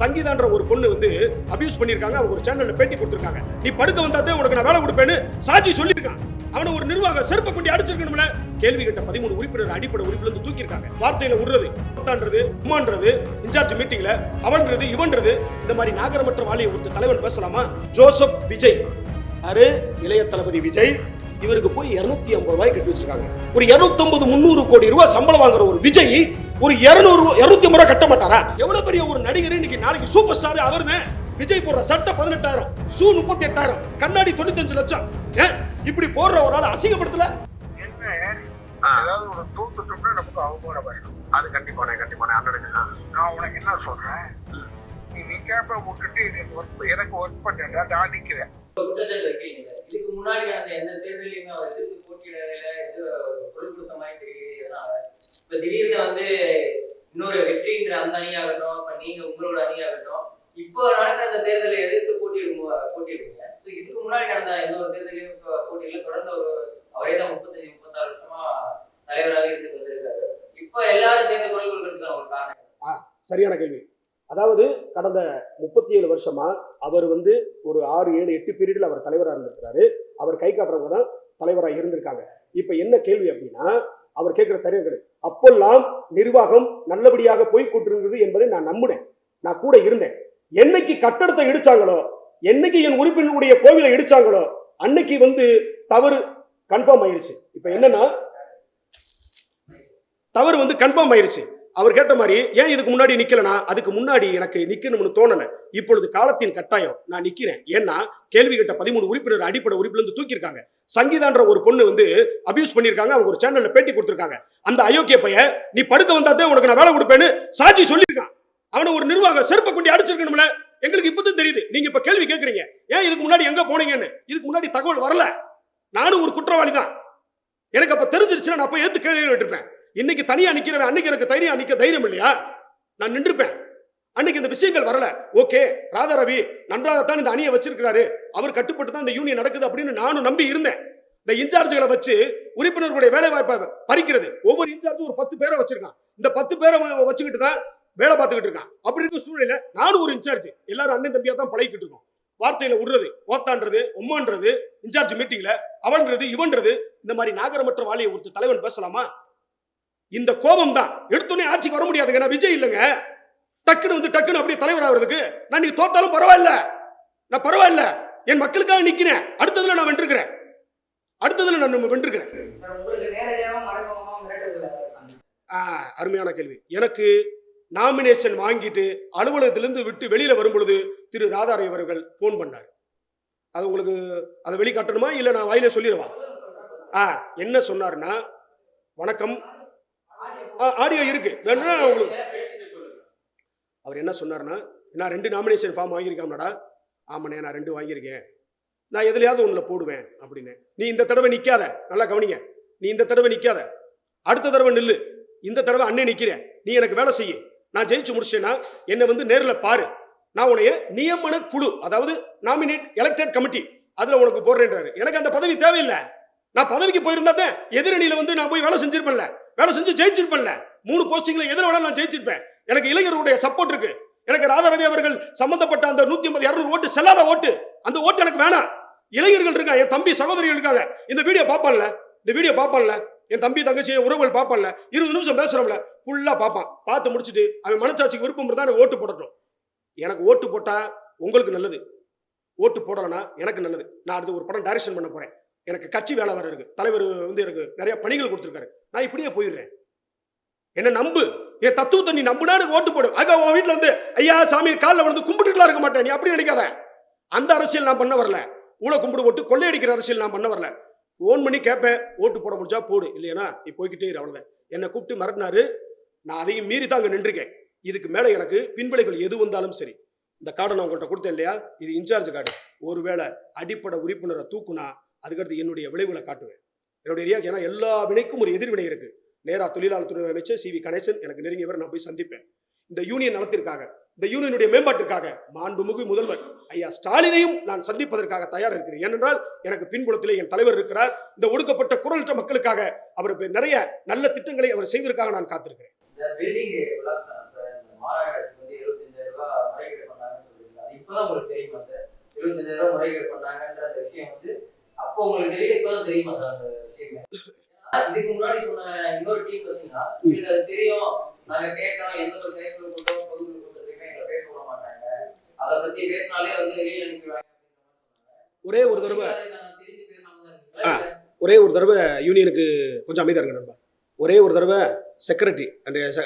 சங்கீதான்ற ஒரு பொண்ணு வந்து அபியூஸ் பண்ணிருக்காங்க. அவங்க ஒரு சேனல்ல பேட்டி கொடுத்திருக்காங்க. நீ படுக்க வந்தாதே உனக்கு நான் வேலை கொடுப்பேன்னு சாட்சி சொல்லியிருக்கான். அவனை ஒரு நிர்வாக செருப்பை கொண்டு அடிச்சிருக்கணும்ல. கேள்வி கேட்ட 13 உறுப்பினர் அடிப்படை உறுப்பினர் இருந்து தூக்கியிருக்காங்க. வார்த்தையில விடுறது, பத்தான்றது, உமான்றது, இன்சார்ஜ் மீட்டிங்ல அவன்றது இவன்றது, இந்த மாதிரி நாகரமற்ற வாழிய ஒரு தலைவன் பேசலாமா? ஜோசப் விஜய் யாரு? இளைய தளபதி விஜய். இவருக்கு போய் 250 ரூபாய் கட்டி வச்சிருக்காங்க. ஒரு 250-300 கோடி ரூபாய் சம்பளம் வாங்குற ஒரு விஜய் ஒரு 250 ரூபாய் கட்ட மாட்டாரா? எவ்வளவு பெரிய ஒரு நடிகர். இன்னைக்கு நாளைக்கு சூப்பர் ஸ்டார் அவர்தான். விஜய் போடுற சட்டை 18,000, ஷூ 38,000, கண்ணாடி 95 லட்சம். இப்படி போடுற ஒரு ஆள் அசிங்கப்படுத்தல. ஏதாவது ஒரு தூத்துட்டோம்னா நமக்கு அவமானமாயிடும். அது கண்டிப்பானே அண்ணனுக்கு நான் உனக்கு என்ன சொல்றேன், நீ கேப்ப விட்டுட்டு எனக்கு ஒர்க் பண்ண நான் நிக்கிறேன். இதுக்கு முன்னாடி அந்த எந்த தேர்தலையுமே அவர் எதிர்த்து போட்டியிடல, இது பொருட்படுத்த மாதிரி தெரியுது. இப்ப திடீர்னு வந்து இன்னொரு வெற்றின்ற அந்த அணியாகட்டும், இப்ப நீங்க உங்களோட அணியாகட்டும், இப்போ நடக்கிற அந்த தேர்தலை எதிர்த்து போட்டியிடுங்க. இதுக்கு முன்னாடி நடந்த எந்த ஒரு தேர்தலையும் போட்டியில தொடர்ந்து அவரே தான் 35-36 வருஷமா தலைவராக இருந்து வந்திருக்காரு. இப்ப எல்லாரும் சேர்ந்து குரல் கொடுக்கறதுக்கான ஒரு காரணம். சரியான கேள்வி. அதாவது கடந்த 37 வருஷமா அவர் வந்து ஒரு 6, 7, 8 பீரியட்ல அவர் தலைவராக இருந்திருக்கிறாரு. அவர் கை காட்டுறவங்க தான் தலைவராக இருந்திருக்காங்க. இப்ப என்ன கேள்வி அப்படின்னா, அவர் கேட்கிற சரியா கேள்வி. அப்பெல்லாம் நிர்வாகம் நல்லபடியாக போய் கொண்டிருந்தது என்பதை நான் நம்பினேன். நான் கூட இருந்தேன். என்னைக்கு கட்டடத்தை இடிச்சாங்களோ, என்னைக்கு என் உறுப்பினருடைய கோவிலை இடிச்சாங்களோ, அன்னைக்கு வந்து தவறு கன்ஃபார்ம் ஆயிருச்சு. இப்ப என்னன்னா, தவறு வந்து கன்ஃபார்ம் ஆயிருச்சு. அவர் கேட்ட மாதிரி ஏன் இதுக்கு முன்னாடி நிக்கலனா, அதுக்கு முன்னாடி எனக்கு நிக்கணும்னு தோணல. இப்பொழுது காலத்தின் கட்டாயம் நான் நிக்கிறேன். ஏன்னா கேள்வி கேட்ட 13 உறுப்பினர் அடிப்படை உறுப்பினர் இருந்து தூக்கியிருக்காங்க. சங்கீதான்ற ஒரு பொண்ணு வந்து அபியூஸ் பண்ணிருக்காங்க. அவங்க ஒரு சேனல்ல பேட்டி கொடுத்திருக்காங்க. அந்த அயோக்கிய பையன் நீ படுக்க வந்தாதே உனக்கு நான் வேலை கொடுப்பேன்னு சாட்சி சொல்லியிருக்கான். அவனை ஒரு நிர்வாக செருப்பை கொண்டு அடிச்சிருக்கணும்ல. எங்களுக்கு இப்பதான் தெரியுது. நீங்க இப்ப கேள்வி கேட்கறீங்க ஏன் இதுக்கு முன்னாடி எங்க போனீங்கன்னு. இதுக்கு முன்னாடி தகவல் வரல. நானும் ஒரு குற்றவாளி தான். எனக்கு அப்ப தெரிஞ்சிருச்சுன்னா நான் போய் ஏத்து கேள்வி கேட்டிருப்பேன். இன்னைக்கு தனியா நிக்கிறேன். அன்னைக்கு எனக்கு தைரியம் இல்லையா? நான் நின்றுப்பேன். அன்னைக்கு இந்த விஷயங்கள் வரல. ஓகே, ராதாரவி நன்றாகத்தான் இந்த அணியை வச்சிருக்கிறாரு, அவர் கட்டுப்பட்டு தான் இந்த யூனியன் நடக்குது அப்படின்னு நானும் நம்பி இருந்தேன். இந்த இன்சார்ஜ்களை வச்சு உறுப்பினர்களுடைய வேலை வாய்ப்பை பறிக்கிறது. ஒவ்வொரு இன்சார்ஜும் ஒரு 10 பேரை வச்சிருக்கான். இந்த 10 பேரை வச்சுக்கிட்டு தான் வேலை பார்த்துக்கிட்டு இருக்கான். அப்படி இருக்க சூழ்நிலை நானும் ஒரு இன்சார்ஜ். எல்லாரும் அண்ணன் தம்பியா தான் பழகிக்கிட்டு இருக்கோம். வார்த்தையில விடுறது, ஓத்தான்றது, உம்மான்றது, இன்சார்ஜ் மீட்டிங்ல அவன்றது இவன்றது, இந்த மாதிரி நாகரமற்ற வாழிய ஒரு தலைவன் பேசலாமா? இந்த கோபம் தான் எடுத்தோடனே ஆட்சிக்கு வர முடியாதுங்க. நான் விஜய் இல்லைங்க. டக்குன்னு அப்படியே தலைவர் ஆகிறதுக்கு நான் நீ தோத்தாலும் பரவாயில்ல, நான் பரவாயில்ல, என் மக்களுக்காக நிக்கிறேன். அடுத்ததுல நான் வென்றிருக்கிறேன். அருமையான கேள்வி. எனக்கு நாமினேஷன் வாங்கிட்டு அலுவலகத்திலிருந்து விட்டு வெளியில வரும் பொழுது திரு ராதாரை அவர்கள் போன் பண்ணார். அது உங்களுக்கு அதை வெளிக்காட்டணுமா இல்ல நான் வாயில சொல்லிடுவா? என்ன சொன்னார்னா, வணக்கம், ஆடியோ இருக்கு வேணும்னா உங்களுக்கு. அவர் என்ன சொன்னார்னா, நான் 2 நாமினேஷன் ஃபார்ம் வாங்கியிருக்காமடா. ஆமாண்ணே, நான் 2 வாங்கியிருக்கேன். நான் எதுலையாவது ஒண்ணுல போடுவேன் அப்படின்னு. நீ இந்த தடவை நிக்காத, நல்லா கவனிங்க, நீ இந்த தடவை நிக்காத, அடுத்த தடவை நில்லு. இந்த தடவை அண்ணே நிக்கிறேன், நீ எனக்கு வேலை செய்ய. நான் ஜெயிச்சு முடிச்சேன்னா என்னை வந்து நேரில் பாரு. நான் உனைய நியமன குழு, அதாவது நாமினேட் எலெக்டட் கமிட்டி, அதுல உனக்கு போடுறேன்றாரு. எனக்கு அந்த பதவி தேவையில்லை. நான் பதவிக்கு போயிருந்தா எதிரணியில வந்து நான் போய் வேலை செஞ்சிருப்பேன்ல, வேலை செஞ்சு ஜெயிச்சிருப்பேன்ல. 3 போஸ்டிங்ல எதில் வேணாலும் நான் ஜெயிச்சிருப்பேன். எனக்கு இளைஞருடைய சப்போர்ட் இருக்கு. எனக்கு ராதாரவி அவர்கள் சம்பந்தப்பட்ட அந்த 150-200 ஓட்டு செல்லாத ஓட்டு, அந்த ஓட்டு எனக்கு வேணாம். இளைஞர்கள் இருக்காங்க, என் தம்பி சகோதரிகள் இருக்காங்க. இந்த வீடியோ பாப்பான்ல, என் தம்பி தங்கச்சி உறவுகள் பாப்பான்ல, 20 நிமிஷம் பேசுறோம்ல, ஃபுல்லா பாப்பான். பார்த்து முடிச்சுட்டு அவன் மனசாட்சிக்கு விருப்பம் இருந்தா எனக்கு ஓட்டு போடட்டும். எனக்கு ஓட்டு போட்டா உங்களுக்கு நல்லது, ஓட்டு போடலன்னா எனக்கு நல்லது. நான் அடுத்து ஒரு படம் டைரக்ஷன் பண்ண போறேன். எனக்கு கட்சி வேலை வர இருக்கு. தலைவர் வந்து எனக்கு நிறைய பணிகள் கொடுத்திருக்காரு. நான் இப்படியே போயிடுறேன். என்ன நம்பு, என் தத்துவத்தை நீ நம்புனா எனக்கு ஓட்டு போடு. ஆக உன் வீட்டுல வந்து ஐயா சாமி காலில் வந்து கும்பிட்டுலாம் இருக்க மாட்டேன். நீ அப்படி நினைக்காத. அந்த அரசியல் நான் பண்ண வரல. ஊழ கும்பிடு போட்டு கொள்ளையடிக்கிற அரசியல் நான் பண்ண வரல. ஓன் பண்ணி கேட்பேன், ஓட்டு போட முடிஞ்சா போடு, இல்லையா நீ போய்கிட்டே இரு, அவ்வளவுதான். என்னை கூப்பிட்டு மிரட்டினாரு. நான் அதையும் மீறி தான் அங்க நின்றுருக்கேன். இதுக்கு மேல எனக்கு பின்விளைகள் எது வந்தாலும் சரி. இந்த கார்டை நான் உங்கள்கிட்ட கொடுத்தேன் இல்லையா, இது இன்சார்ஜ் கார்டு. ஒருவேளை அடிப்படை உறுப்பினரை தூக்குனா அதுக்கடுத்து என்னுடைய விளைவுகளை காட்டுவேன். என்னுடைய ரியாக்ட், ஏன்னா எல்லா வினைக்கும் ஒரு எதிர்வினை இருக்கு. நேரா தொழிலாளர் துறை அமைச்சர் CV கணேசன் எனக்கு நெருங்கியவர், நான் போய் சந்திப்பேன். இந்த யூனியன் நலத்திற்காக, இந்த யூனியனுடைய மேம்பாட்டிற்காக மாண்புமிகு முதல்வர் ஐயா ஸ்டாலினையும் நான் சந்திப்பதற்காக தயார் இருக்கிறேன். ஏனென்றால் எனக்கு பின்புலத்திலே என் தலைவர் இருக்கிறார். இந்த ஒடுக்கப்பட்ட குரலற்ற மக்களுக்காக அவர் நிறைய நல்ல திட்டங்களை அவர் செய்வதற்காக நான் காத்திருக்கிறேன். இந்த தடவை முறைகேடு பண்ணாங்கன்ற அந்த விஷயம் வந்து அப்போ உங்களுக்கு தெரியல, இப்பதான் தெரியுமா சார் அந்த விஷயம்? இதுக்கு முன்னாடி சொன்ன இன்னொரு டீம் பார்த்தீங்கன்னா எங்களுக்கு அது தெரியும், நாங்க கேட்டோம், எந்த ஒரு செயற்குழு கூட்டம் பொதுக்குழு கூட்டத்துக்குமே எங்களை பேச விட மாட்டாங்க, அதை பத்தி பேசினாலே வந்து வெளியே அனுப்பிடுவாங்க. ஒரே ஒரு தடவை தெரிஞ்சு பேசாம தான் இருக்கீங்களா? ஒரே ஒரு தடவை யூனியனுக்கு கொஞ்சம் அமைதியாக இருங்க நண்பா. ஒரே ஒரு தடவை செக்ரட்டரி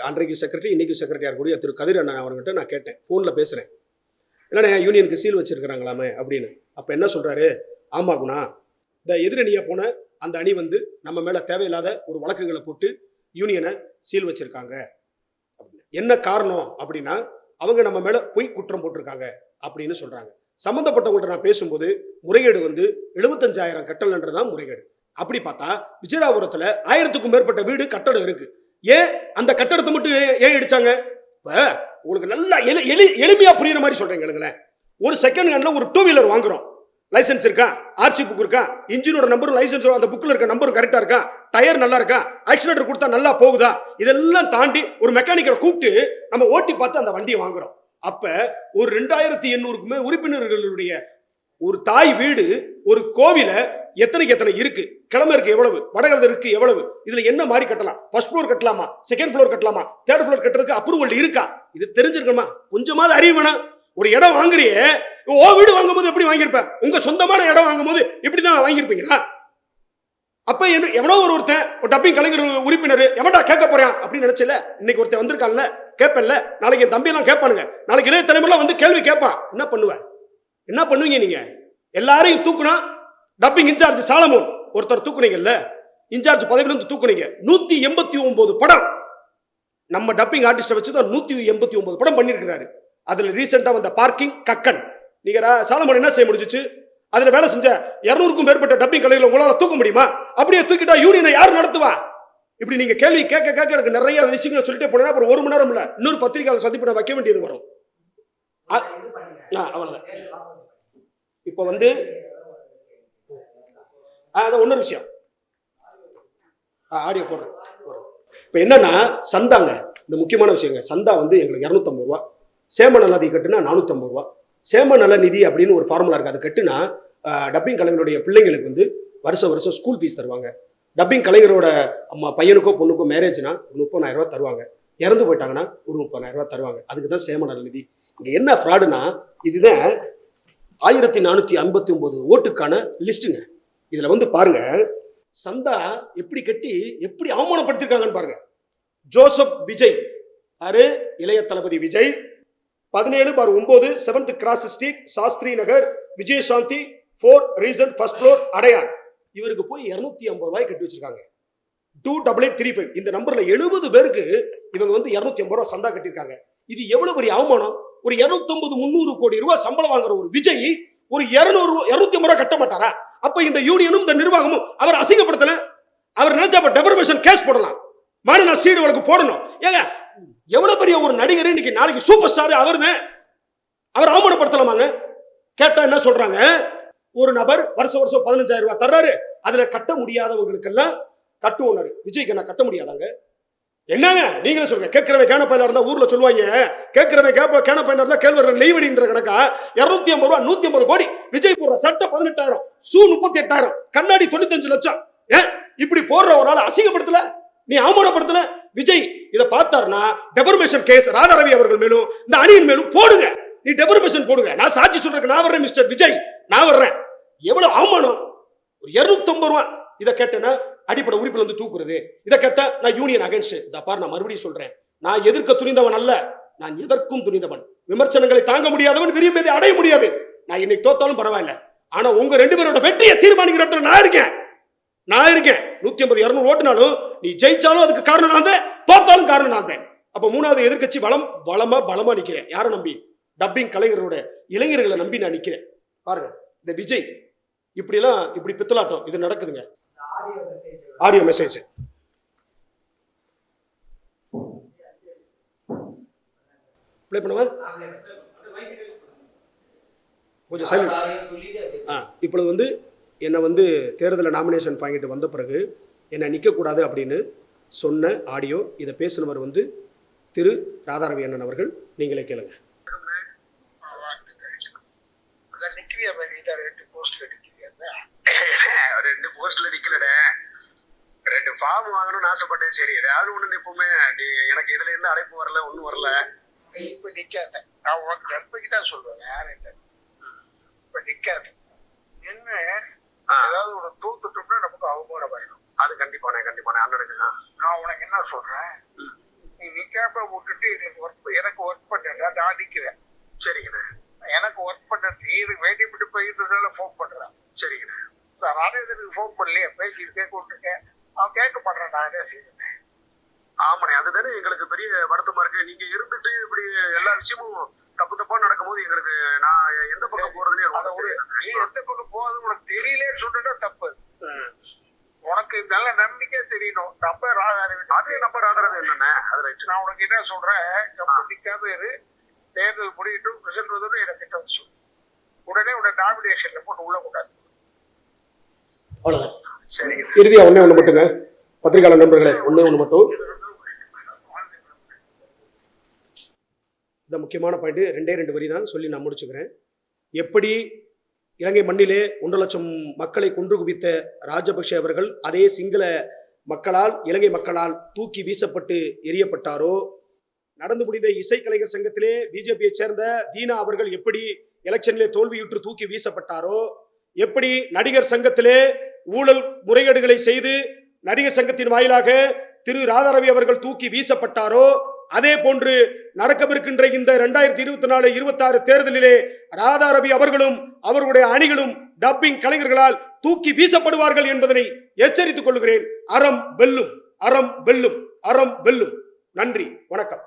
அன்றைக்கு செக்ரட்டரி இன்னைக்கு செக்ரட்டரியாக இருக்கக்கூடிய திரு கதிர் அண்ணன் அவர்கிட்ட நான் கேட்டேன், ஃபோனில் பேசுகிறேன், என்னண்ணே யூனியனுக்கு சீல் வச்சிருக்கிறாங்களாமே அப்படின்னு. அப்போ என்ன சொல்கிறாரு, ஆமா குணா, இந்த எதிரணியாக போன அந்த அணி வந்து நம்ம மேலே தேவையில்லாத ஒரு வழக்குகளை போட்டு யூனியனை சீல் வச்சிருக்காங்க அப்படின்னு. என்ன காரணம் அப்படின்னா அவங்க நம்ம மேலே பொய் குற்றம் போட்டிருக்காங்க அப்படின்னு சொல்கிறாங்க. சம்மந்தப்பட்டவங்கள்ட்ட நான் பேசும்போது முறைகேடு வந்து 75,000 கட்டல்ன்றதான் முறைகேடு. அப்படி பார்த்தா விஜயராபுரத்துல 1000க்கும் மேற்பட்ட வீடு கட்டடம் இருக்கு. ஏன் அந்த கட்டடத்தை மட்டும் ஏன் இடிச்சாங்க? உங்களுக்கு நல்லா எளிமையா புரியுற மாதிரி சொல்றேன். ஒரு செகண்ட் ஹேண்ட்ல ஒரு 2 வீலர் வாங்குறோம், லைசன்ஸ் இருக்கா, ஆர்சி புக் இருக்கா, இன்ஜினோட நம்பரும் லைசன்ஸ் அந்த புக்ல இருக்க நம்பரும் கரெக்டா இருக்கா, டயர் நல்லா இருக்கா, ஆக்சிலேட்டர் கொடுத்தா நல்லா போகுதா, இதெல்லாம் தாண்டி ஒரு மெக்கானிக்கரை கூப்பிட்டு நம்ம ஓட்டி பார்த்து அந்த வண்டியை வாங்குறோம். அப்ப ஒரு 2800க்குமே உறுப்பினர்களுடைய ஒரு தாய் வீடு, ஒரு கோவில எத்தனை இருக்கு, கிழமை இருக்கு எவ்வளவு, வடகிழமை இருக்கு எவ்வளவு, இதுல என்ன மாதிரி கட்டலாம், ஃபர்ஸ்ட் ஃப்ளோர் கட்டலாமா, செகண்ட் ஃப்ளோர் கட்டலாமா, தேர்ட் ஃப்ளோர் கட்டுறதுக்கு அப்ரூவல் இருக்கா, இது தெரிஞ்சிருக்கணுமா? கொஞ்சமாவது அறிவு வேணாம். ஒரு இடம் வாங்குறியே, ஓ வீடு வாங்கும் போது எப்படி வாங்கியிருப்ப, உங்க சொந்தமான இடம் வாங்கும் போது இப்படிதான் வாங்கியிருப்பீங்களா? அப்ப எவனோ ஒருத்தன் ஒரு டப்பிங் கலைஞர் உறுப்பினர் எவன்டா கேட்க போறான் அப்படின்னு நினைச்சல, இன்னைக்கு ஒருத்தன் வந்திருக்கான்ல, கேட்பேன்ல, நாளைக்கு என் தம்பி எல்லாம் கேட்பானுங்க, நாளைக்கு இளைய தலைமுறைலாம் வந்து கேள்வி கேட்பான், என்ன பண்ணுவீங்க நீங்க? எல்லாரையும் தூக்குனா, டப்பிங் இன்சார்ஜ் சாலமோன் ஒருத்தர் தூக்குனீங்கல்ல, இன்சார்ஜ் பதவியிலிருந்து தூக்குனீங்க. 189 படம் நம்ம டப்பிங் ஆர்டிஸ்ட வச்சுதான் 189 படம் பண்ணிருக்கிறாரு. அதுல ரீசெண்டா வந்த பார்க்கிங் கக்கன், நீங்க சாலமோன் என்ன செய்ய முடிஞ்சிச்சு? அதுல வேலை செஞ்ச 200க்கும் மேற்பட்ட டப்பிங் கலைகளை உங்களால தூக்க முடியுமா? அப்படியே தூக்கிட்டா யூனியனை யார் நடத்துவா? இப்படி நீங்க கேள்வி கேட்க எனக்கு நிறைய விஷயங்களை சொல்லிட்டே போனா அப்புறம் 1 மணி நேரம் இல்ல, இன்னொரு பத்திரிகையாளர் சந்திப்பு வைக்க வேண்டியது வரும். அவ்வளவுதான். இப்ப வந்து இன்னொரு விஷயம், ஆடியோ போடுறேன். இப்ப என்னன்னா சந்தாங்க, இந்த முக்கியமான விஷயங்க. சந்தா வந்து எங்களுக்கு 250 ரூபா, சேம நல நிதி கட்டுனா 450 ரூபா. சேம நல நிதி அப்படின்னு ஒரு ஃபார்முலா இருக்கு, அது கட்டுனா டப்பிங் கலைஞருடைய பிள்ளைங்களுக்கு வந்து வருஷம் ஸ்கூல் ஃபீஸ் தருவாங்க. டப்பிங் கலைஞரோட பையனுக்கோ பொண்ணுக்கோ மேரேஜ்னா 30,000 ரூபா தருவாங்க. இறந்து போயிட்டாங்கன்னா ஒரு 30,000 ரூபா தருவாங்க. அதுக்கு தான் சேம நல நிதி. இங்க என்ன ஃப்ராடுனா, இதுதான் 1459 ஓட்டுக்கான லிஸ்ட்டுங்க. இதுல வந்து பாருங்க, சந்தா எப்படி கட்டி எப்படி அவமானப்படுத்திருக்காங்கன்னு பாருங்க. ஜோசப் விஜய், யாரு? இளைய தளபதி Vijay, 17/9 7th cross street, Shastri Nagar, Vijayashanti 4 reason first floor, Adyar. இவருக்கு போய் 250 ரூபாய் கட்டி வச்சிருக்காங்க. 2835 இந்த நம்பர்ல 70 பேருக்கு இவங்க வந்து 250 ரூபாய் சந்தா கட்டியிருக்காங்க. இது எவ்வளவு பெரிய அவமானம்! ஒரு 250-300 கோடி ரூபாய் சம்பளம் வாங்குற ஒரு விஜய் ஒரு 250 ரூபாய் கட்ட மாட்டாரா? அப்ப இந்த யூனியனும் இந்த நிர்வாகமும் அவர் அசிங்கப்படுத்தல. அவர் நினைச்சா டெபர்மேஷன் கேஸ் போடலாம், மாநில சீடு வழக்கு போடணும். ஏங்க எவ்வளவு பெரிய ஒரு நடிகர், இன்னைக்கு நாளைக்கு சூப்பர் ஸ்டார் அவர்தான், அவர் அவமானப்படுத்தலாமாங்க? கேட்டா என்ன சொல்றாங்க, ஒரு நபர் வருஷம் 15,000 ரூபாய் தர்றாரு, அதுல கட்ட முடியாதவங்களுக்கெல்லாம் கட்டுவோனாரு. விஜய்க்கு என்ன கட்ட முடியாதாங்க? என்னங்க நீங்களே சொல்லுங்க. கேட்கிறவன் கேன பையனா இருந்தா ஊர்ல சொல்லுவாங்க, கேட்கிறவன் கேன பையனா இருந்தா கேழ்வரல் நெய்வடின்ற கணக்கா 250 ரூபாய் 150 கோடி. விஜய் போடுற சட்டை 18,000, ஷூ 38,000, கண்ணாடி 95 லட்சம். இப்படி போடுற ஒரு ஆள் அசிங்கப்படுத்தல, நீ அவமானப்படுத்தல? விஜய் இதை பார்த்தாருன்னா டெபர்மேஷன் கேஸ் ராதாரவி அவர்கள் மேலும் இந்த அணியின் மேலும் போடுங்க. நீ டெபர்மேஷன் போடுங்க. நான் சாட்சி சொல்றேன், நான் வர்றேன் மிஸ்டர் விஜய், நான் வர்றேன். எவ்வளவு அவமானம்! ஒரு 250 ரூபாய். இதை கேட்டேன்னா அடிப்படை உறுப்பில் வந்து தூக்குறது. இதை கேட்டா நான் யூனியன் அகைன்ஸ்ட். இதை பாரு, நான் மறுபடியும் சொல்றேன், நான் எதிர்க்க துணிந்தவன் அல்ல, நான் எதற்கும் துணிந்தவன். விமர்சனங்களை தாங்க முடியாதவன் விரும்பியதை அடைய முடியாது. நான் இன்னைக்கு தோத்தாலும் பரவாயில்ல, ஆனா உங்க 2 பேரோட வெற்றியை தீர்மானிக்கிற இடத்துல நான் இருக்கேன். 150-200 ஓட்டுனாலும் நீ ஜெயிச்சாலும் அதுக்கு காரணம் நான் தான், தோத்தாலும் காரணம் நான் தான். அப்ப 3வது எதிர்கட்சி பலமா நிக்கிறேன். யாரை நம்பி? டப்பிங் கலைஞரோட இளைஞர்களை நம்பி நான் நிக்கிறேன். பாருங்க, இந்த விஜய் இப்படி பித்தலாட்டம் இது நடக்குதுங்க. ஆடியோ மெசேஜ் ப்ளே பண்ணுவா, கொஞ்சம் சைலண்ட். இப்பொழுது வந்து என்னை வந்து தேர்தலில் நாமினேஷன் வாங்கிட்டு வந்த பிறகு என்னை நிற்கக்கூடாது அப்படின்னு சொன்ன ஆடியோ. இதை பேசினவர் வந்து திரு ராதாரவி அண்ணன் அவர்கள். நீங்களே கேளுங்க. வேண்டியதா 2 போஸ்ட்ல அடிக்கிறீங்க. 2 போஸ்ட்ல அடிக்கலடே, 2 ஃபார்ம் வாங்கணும்னு ஆசைப்பட்டேன். சரி ஏதாவது ஒண்ணு நிப்போமே, நீ எனக்கு இதுல இருந்து அழைப்பு வரல, ஒண்ணும் வரல. இப்ப நிக்காத, நான் உனக்கு நன்மைக்கு தான் சொல்றேன், யாரும் இல்லை. இப்ப நிக்காத, என்ன ஏதாவது உனக்கு தூத்துட்டோம்னா நமக்கு அவமானம் ஆயிடும். அது கண்டிப்பானே அண்ணனுக்கு நான் உனக்கு என்ன சொல்றேன், நீ நிக்காம விட்டுட்டு எனக்கு ஒர்க் பண்ண நான் நிக்கிறேன். சரிங்கண்ணே, எனக்கு ஒர்க் பண்ண நீ வேண்டிப்பட்டு போயிருந்ததுனால போன் பண்றேன். சரிங்கண்ணே, நானே இதுக்கு போன் பண்ணலையே, பேசிட்டு கேட்க விட்டுருக்கேன், அவன் கேட்க மாட்டேன், நான் என்ன செய்யறேன். ஆமாண்ணே, அதுதானே எங்களுக்கு பெரிய வருத்தமா இருக்கு. நீங்க இருந்துட்டு இப்படி எல்லா விஷயமும் தப்பா நடக்கும்போது எங்களுக்கு நான் எந்த பக்கம் போறதுன்னு நீ எந்த பக்கம் போறது உனக்கு தெரியலேன்னு சொன்னா தப்பு. உனக்கு நல்ல நம்பிக்கை தெரியணும். நம்பர் ஆதாரம், அது நம்பர் ஆதாரம் என்னண்ணே, அது ரைட். நான் உனக்கு என்ன சொல்றேன், நிக்காம இரு, தேர்தல் முடியட்டும், ரிசல்ட் வந்தோட எனக்கு கிட்ட வந்து சொல்லு. உடனே உடனே நாமினேஷன்ல போட்டு உள்ள கூடாது. அவ்வளவுதான். சரிங்க. இறுதியா ஒண்ணு மட்டுங்க, பத்திரிகையாளர் நண்பர்களே, ஒண்ணு மட்டும், இந்த முக்கியமான பாயிண்ட் 2 வரி தான் சொல்லி நான் முடிச்சுக்கிறேன். எப்படி இலங்கை மண்ணிலே 1 லட்சம் மக்களை கொன்று குவித்த ராஜபக்ஷ அவர்கள் அதே சிங்கள மக்களால், இலங்கை மக்களால் தூக்கி வீசப்பட்டு எரியப்பட்டாரோ, நடந்து முடிந்த இசைக்கலைஞர் சங்கத்திலே பிஜேபியை சேர்ந்த தீனா அவர்கள் எப்படி எலெக்ஷனிலே தோல்வியுற்று தூக்கி வீசப்பட்டாரோ, எப்படி நடிகர் சங்கத்திலே ஊழல் முறைகேடுகளை செய்து நடிகர் சங்கத்தின் வாயிலாக திரு ராதாரவி அவர்கள் தூக்கி வீசப்பட்டாரோ, அதே போன்று நடக்கவிருக்கின்ற இந்த 2024-26 தேர்தலிலே ராதாரவி அவர்களும் அவர்களுடைய அணிகளும் டப்பிங் கலைஞர்களால் தூக்கி வீசப்படுவார்கள் என்பதனை எச்சரித்துக் கொள்கிறேன். அறம் வெல்லும், அறம் வெல்லும், அறம் வெல்லும். நன்றி, வணக்கம்.